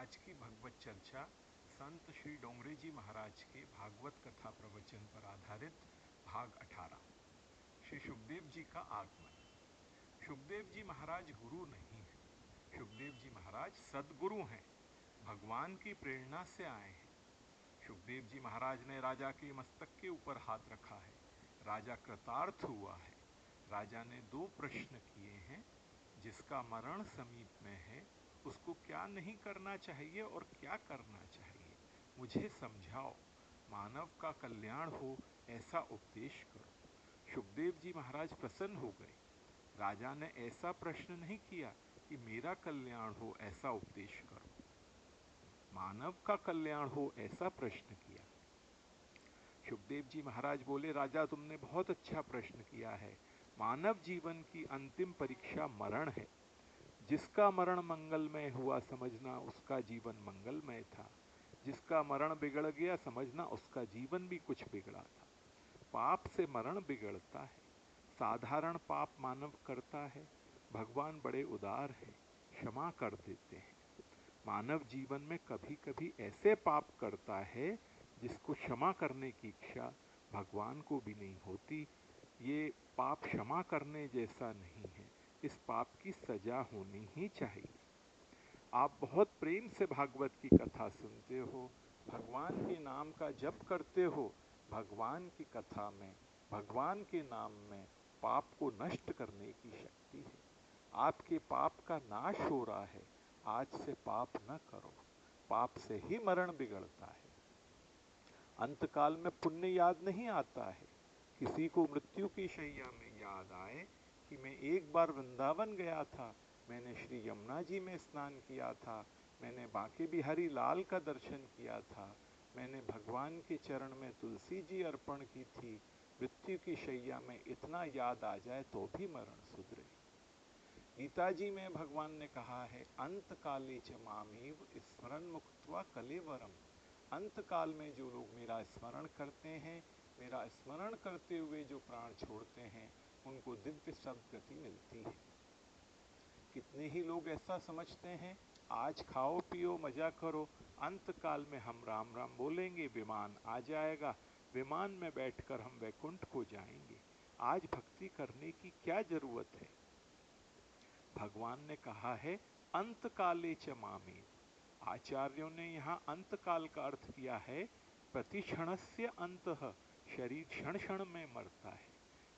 आज की भगवत चर्चा संत श्री डोंगरे जी महाराज के भागवत कथा प्रवचन पर आधारित भाग 18। श्री सुखदेव जी का आगमन। सुखदेव जी महाराज गुरु नहीं हैं, सुखदेव जी महाराज सदगुरु हैं, भगवान की प्रेरणा से आए हैं। सुखदेव जी महाराज ने राजा के मस्तक के ऊपर हाथ रखा है, राजा कृतार्थ हुआ है। राजा ने 2 प्रश्न किए हैं, जिसका मरण समीप में है उसको क्या नहीं करना चाहिए और क्या करना चाहिए, मुझे समझाओ, मानव का कल्याण हो ऐसा उपदेश करो। सुखदेव जी महाराज प्रसन्न हो गए। राजा ने ऐसा प्रश्न नहीं किया कि मेरा कल्याण हो ऐसा उपदेश करो, मानव का कल्याण हो ऐसा प्रश्न किया। सुखदेव जी महाराज बोले, राजा तुमने बहुत अच्छा प्रश्न किया है। मानव जीवन की अंतिम परीक्षा मरण है। जिसका मरण मंगलमय हुआ समझना उसका जीवन मंगलमय था, जिसका मरण बिगड़ गया समझना उसका जीवन भी कुछ बिगड़ा था। पाप से मरण बिगड़ता है, साधारण पाप मानव करता है, भगवान बड़े उदार हैं, क्षमा कर देते हैं। मानव जीवन में कभी कभी ऐसे पाप करता है जिसको क्षमा करने की इच्छा भगवान को भी नहीं होती। ये पाप क्षमा करने जैसा नहीं है, इस पाप की सजा होनी ही चाहिए। आप बहुत प्रेम से भागवत की कथा सुनते हो, भगवान के नाम का जप करते हो। भगवान की कथा में, भगवान के नाम में पाप को नष्ट करने की शक्ति है। आपके पाप का नाश हो रहा है, आज से पाप न करो, पाप से ही मरण बिगड़ता है। अंतकाल में पुण्य याद नहीं आता है। किसी को मृत्यु की शैया में याद आए कि मैं एक बार वृंदावन गया था, मैंने श्री यमुना जी में स्नान किया था, मैंने बांके बिहारी लाल का दर्शन किया था, मैंने भगवान के चरण में तुलसी जी अर्पण की थी। मृत्यु की शैया में इतना याद आ जाए तो भी मरण सुधरे। गीता जी में भगवान ने कहा है, अंत काले च मामेव स्मरण मुक्त्वा कलेवरम। अंत काल में जो लोग मेरा स्मरण करते हैं, मेरा स्मरण करते हुए जो प्राण छोड़ते हैं, उनको दिव्य सद्गति मिलती है। कितने ही लोग ऐसा समझते हैं, आज खाओ पियो मजा करो, अंत काल में हम राम राम बोलेंगे, विमान आ जाएगा, विमान में बैठकर हम वैकुंठ को जाएंगे। आज भक्ति करने की क्या जरूरत है? भगवान ने कहा है, अंत काले च मामे। आचार्यों ने यहाँ अंत काल का अर्थ किया है प्रतिक्षणस्य अंतः। शरीर क्षण क्षण में मरता है।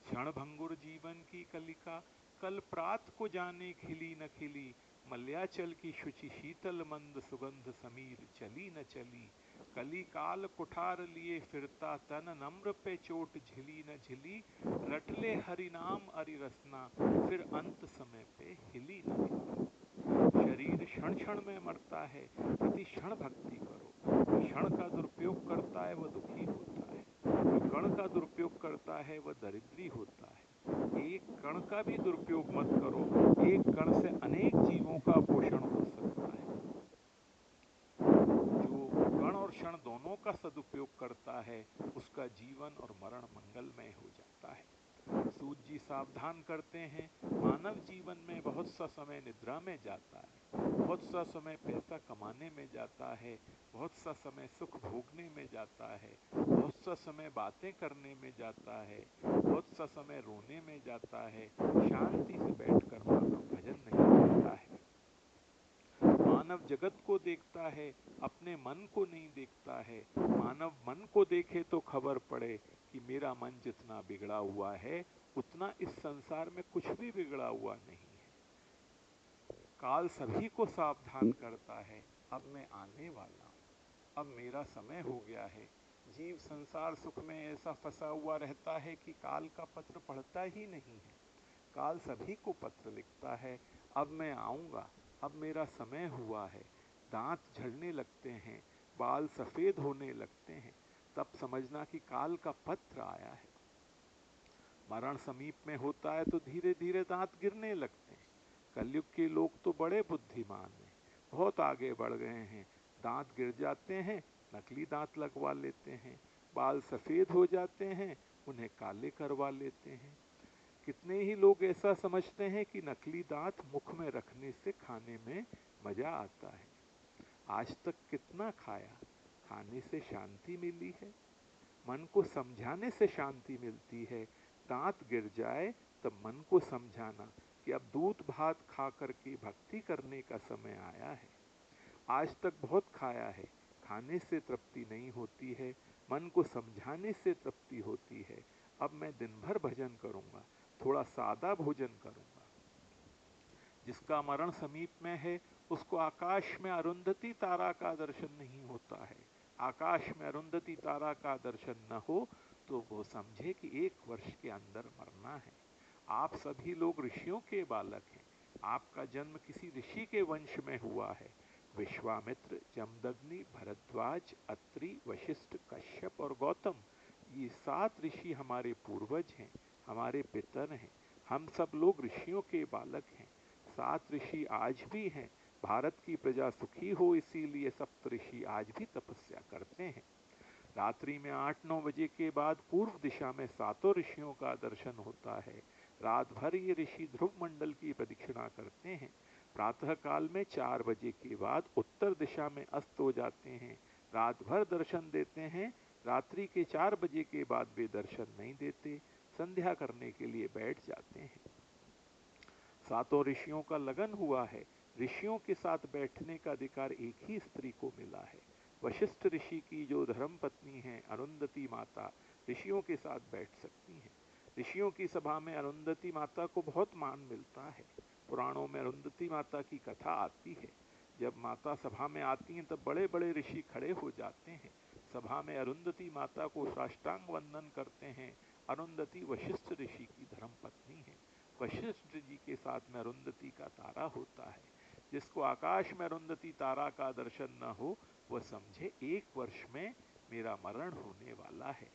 क्षण भंगुर जीवन की कलिका, कल प्रात को जाने खिली न खिली। मल्याचल की शुचि शीतल मंद सुगंध समीर चली न चली। कली काल कुठार लिए फिरता तन, नम्र पे चोट झिली न झिली। रटले हरि नाम अरि रसना, फिर अंत समय पे हिली न हिली। शरीर क्षण क्षण में मरता है, प्रति क्षण भक्ति करो। जो क्षण का दुरुपयोग करता है वह दुखी होता है, जो कण का दुरुपयोग करता है वह दरिद्री होता है। एक कण का भी दुरुपयोग मत करो, एक कण से अनेक जीवों का पोषण हो सकता है। जो कण और क्षण दोनों का सदुपयोग करता है, उसका जीवन और मरण मंगलमय हो जाता है। सूत जी सावधान करते हैं, मानव जीवन में बहुत सा समय निद्रा में जाता है, बहुत सा समय पैसा कमाने में जाता है, बहुत सा समय सुख भोगने में जाता है, बहुत सा समय बातें करने में जाता है, बहुत सा समय रोने में जाता है, शांति से बैठकर मानव भजन नहीं करता है। मानव जगत को देखता है, अपने मन को नहीं देखता है। मानव मन को देखे तो खबर पड़े कि मेरा मन जितना बिगड़ा हुआ है, उतना इस संसार में कुछ भी बिगड़ा हुआ नहीं है। काल सभी को सावधान करता है, अब मैं आने वाला हूँ, अब मेरा समय हो गया है। जीव संसार सुख में ऐसा फंसा हुआ रहता है कि काल का पत्र पढ़ता ही नहीं है। काल सभी को पत्र लिखता है, अब मैं आऊँगा, अब मेरा समय हुआ है। दांत झड़ने लगते हैं, बाल सफ़ेद होने लगते हैं, तब समझना कि काल का पत्र आया है। मरण समीप में होता है तो धीरे धीरे दांत गिरने लगते हैं। कलयुग के लोग तो बड़े बुद्धिमान हैं, बहुत आगे बढ़ गए हैं। दांत गिर जाते हैं, नकली दांत लगवा लेते हैं, बाल सफ़ेद हो जाते हैं, उन्हें काले करवा लेते हैं। कितने ही लोग ऐसा समझते हैं कि नकली दांत मुख में रखने से खाने में मजा आता है। आज तक कितना खाया, खाने से शांति मिली है? मन को समझाने से शांति मिलती है। दांत गिर जाए तब मन को समझाना कि अब दूध भात खा करके भक्ति करने का समय आया है। आज तक बहुत खाया है, खाने से तृप्ति नहीं होती है, मन को समझाने से तृप्ति होती है। अब मैं दिन भर भजन करूंगा, थोड़ा सादा भोजन करूंगा। जिसका मरण समीप में है उसको आकाश में अरुंधति तारा का दर्शन नहीं होता है। आकाश में अरुंधति तारा का दर्शन न हो तो वो समझे कि 1 वर्ष के अंदर मरना है। आप सभी लोग ऋषियों के बालक हैं। आपका जन्म किसी ऋषि के वंश में हुआ है। विश्वामित्र, जमदग्नि, भरद्वाज, अत्रि, वशिष्ठ, कश्यप और गौतम, ये 7 ऋषि हमारे पूर्वज हैं, हमारे पितर हैं। हम सब लोग ऋषियों के बालक हैं। 7 ऋषि आज भी हैं। भारत की प्रजा सुखी हो इसीलिए सप्तऋषि आज भी तपस्या करते हैं। रात्रि में 8-9 बजे के बाद पूर्व दिशा में 7 ऋषियों का दर्शन होता है। रात भर ये ऋषि ध्रुव मंडल की प्रदक्षिणा करते हैं। प्रातः काल में 4 बजे के बाद उत्तर दिशा में अस्त हो जाते हैं। रात भर दर्शन देते हैं। रात्रि के 4 बजे के बाद वे दर्शन नहीं देते, संध्या करने के लिए बैठ जाते हैं। 7 ऋषियों का लगन हुआ है। ऋषियों के साथ बैठने का अधिकार एक ही स्त्री को मिला है। वशिष्ठ ऋषि की जो धर्म पत्नी है अरुंधति माता, ऋषियों के साथ बैठ सकती हैं। ऋषियों की सभा में अरुंधति माता को बहुत मान मिलता है। पुराणों में अरुंधति माता की कथा आती है। जब माता सभा में आती हैं तब बड़े बड़े ऋषि खड़े हो जाते हैं। सभा में अरुंधति माता को साष्टांग वंदन करते हैं। अरुंधति वशिष्ठ ऋषि की धर्म पत्नी है। वशिष्ठ जी के साथ में अरुंधति का तारा होता है। जिसको आकाश में अरुंधति तारा का दर्शन न हो वह समझे 1 वर्ष में मेरा मरण होने वाला है।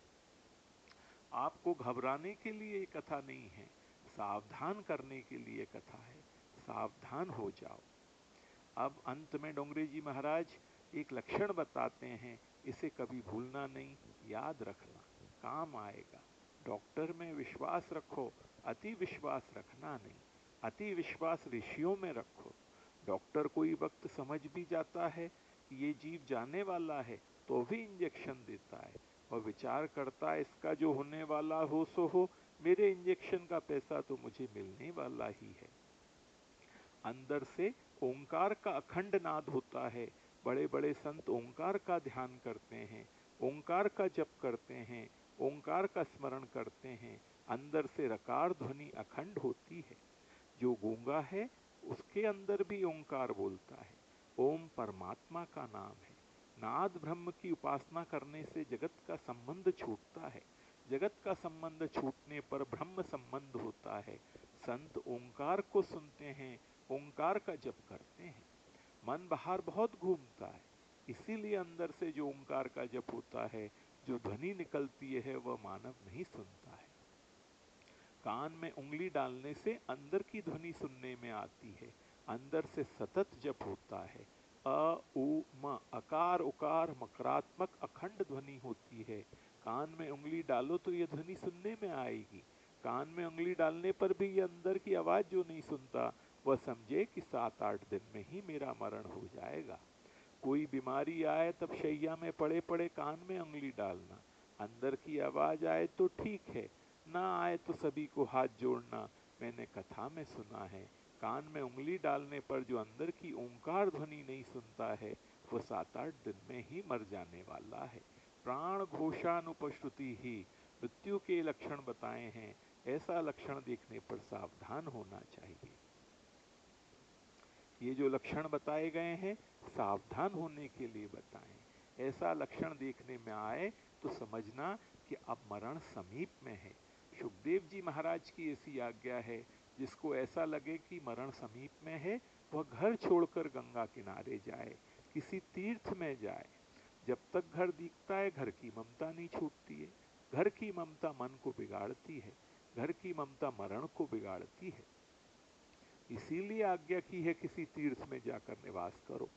आपको घबराने के लिए कथा नहीं है, सावधान करने के लिए कथा है। सावधान हो जाओ। अब अंत में डोंगरे जी महाराज एक लक्षण बताते हैं, इसे कभी भूलना नहीं, याद रखना, काम आएगा। डॉक्टर में विश्वास रखो, अति विश्वास रखना नहीं। अति विश्वास ऋषियों में रखो। डॉक्टर कोई वक्त समझ भी जाता है कि ये जीव जाने वाला है तो भी इंजेक्शन देता है और विचार करता है इसका जो होने वाला हो सो हो, मेरे इंजेक्शन का पैसा तो मुझे मिलने वाला ही है। अंदर से ओंकार का अखंड नाद होता है। बड़े बड़े संत ओंकार का ध्यान करते हैं, ओंकार का जप करते हैं, ओंकार का स्मरण करते हैं। अंदर से रकार ध्वनि अखंड होती है। जो गूंगा है उसके अंदर भी ओंकार बोलता है। ओम परमात्मा का नाम है। नाद ब्रह्म की उपासना करने से जगत का संबंध छूटता है। जगत का संबंध छूटने पर ब्रह्म संबंध होता है। संत ओंकार को सुनते हैं, ओंकार का जप करते हैं। मन बाहर बहुत घूमता है, इसीलिए अंदर से जो ओंकार का जप होता है, जो ध्वनि निकलती है वह मानव नहीं सुनता है। कान में उंगली डालने से अंदर की ध्वनि सुनने में आती है। अंदर से सतत जप होता है। अ उ म, अकार उकार मकरात्मक अखंड ध्वनि होती है। कान में उंगली डालो तो ये ध्वनि सुनने में आएगी। कान में उंगली डालने पर भी ये अंदर की आवाज जो नहीं सुनता वह समझे कि 7-8 दिन में ही मेरा मरण हो जाएगा। कोई बीमारी आए तब शैया में पड़े पड़े कान में उंगली डालना। अंदर की आवाज आए तो ठीक है, ना आए तो सभी को हाथ जोड़ना। मैंने कथा में सुना है, कान में उंगली डालने पर जो अंदर की ओंकार ध्वनि नहीं सुनता है वो 7-8 दिन में ही मर जाने वाला है। प्राण घोषानुपश्रुति ही मृत्यु के लक्षण बताए हैं। ऐसा लक्षण देखने पर सावधान होना चाहिए। ये जो लक्षण बताए गए हैं सावधान होने के लिए बताएं। ऐसा लक्षण देखने में आए तो समझना कि अब मरण समीप में है। सुखदेव जी महाराज की ऐसी आज्ञा है, जिसको ऐसा लगे कि मरण समीप में है वह घर छोड़कर गंगा किनारे जाए, किसी तीर्थ में जाए। जब तक घर दिखता है घर की ममता नहीं छूटती है। घर की ममता मन को बिगाड़ती है, घर की ममता मरण को बिगाड़ती है। इसीलिए आज्ञा की है किसी तीर्थ में जाकर निवास करो।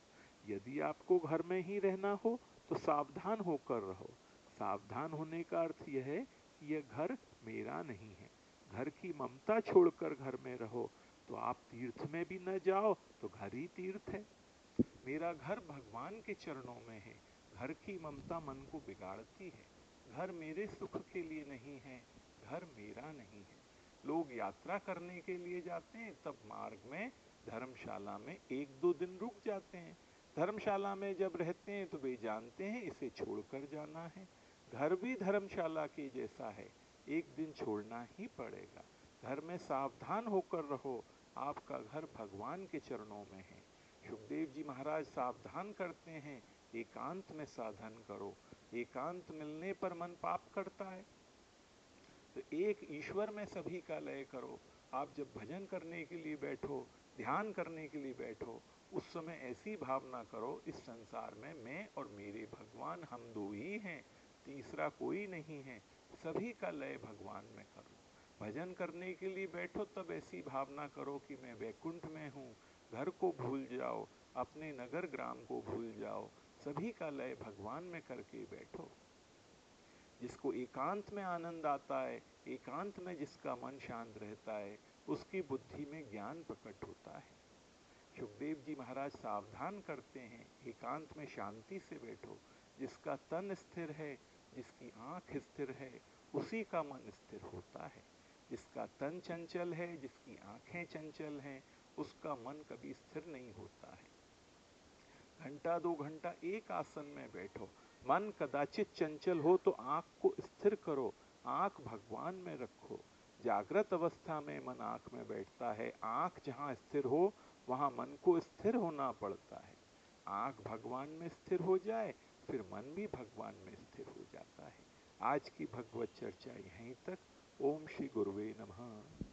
यदि आपको घर में ही रहना हो तो सावधान होकर रहो। सावधान होने का अर्थ यह है कि यह घर मेरा नहीं है। घर की ममता छोड़कर घर में रहो। तो आप तीर्थ में भी न जाओ तो घर ही तीर्थ है। मेरा घर भगवान के चरणों में है। घर की ममता मन को बिगाड़ती है। घर मेरे सुख के लिए नहीं है, घर मेरा नहीं है। लोग यात्रा करने के लिए जाते हैं, तब मार्ग में धर्मशाला में 1-2 दिन रुक जाते हैं। धर्मशाला में जब रहते हैं तो वे जानते हैं इसे छोड़कर जाना है। घर भी धर्मशाला के जैसा है, एक दिन छोड़ना ही पड़ेगा। घर में सावधान होकर रहो, आपका घर भगवान के चरणों में है। सुखदेव जी महाराज सावधान करते हैं, एकांत में साधन करो। एकांत मिलने पर मन पाप करता है, तो एक ईश्वर में सभी का लय करो। आप जब भजन करने के लिए बैठो, ध्यान करने के लिए बैठो, उस समय ऐसी भावना करो, इस संसार में मैं और मेरे भगवान हम दो ही हैं, तीसरा कोई नहीं है। सभी का लय भगवान में करो। भजन करने के लिए बैठो तब ऐसी भावना करो कि मैं वैकुंठ में हूँ। घर को भूल जाओ, अपने नगर ग्राम को भूल जाओ, सभी का लय भगवान में करके बैठो। जिसको एकांत में आनंद आता है, एकांत में जिसका मन शांत रहता है, उसकी बुद्धि में ज्ञान प्रकट होता है। सुखदेव जी महाराज सावधान करते हैं, एकांत में शांति से बैठो। जिसका तन स्थिर है, जिसकी आंख स्थिर है, उसी का मन स्थिर होता है। जिसका तन चंचल है, जिसकी आंखें चंचल हैं, उसका मन कभी स्थिर नहीं होता है। घंटा 2 घंटा एक आसन में बैठो। मन कदाचित चंचल हो तो आंख को स्थिर करो, आंख भगवान में रखो। जागृत अवस्था में मन आंख में बैठता है, आंख जहाँ स्थिर हो वहाँ मन को स्थिर होना पड़ता है। आंख भगवान में स्थिर हो जाए, फिर मन भी भगवान में स्थिर हो जाता है। आज की भगवत चर्चा यहीं तक। ओम श्री गुरुवे नमः।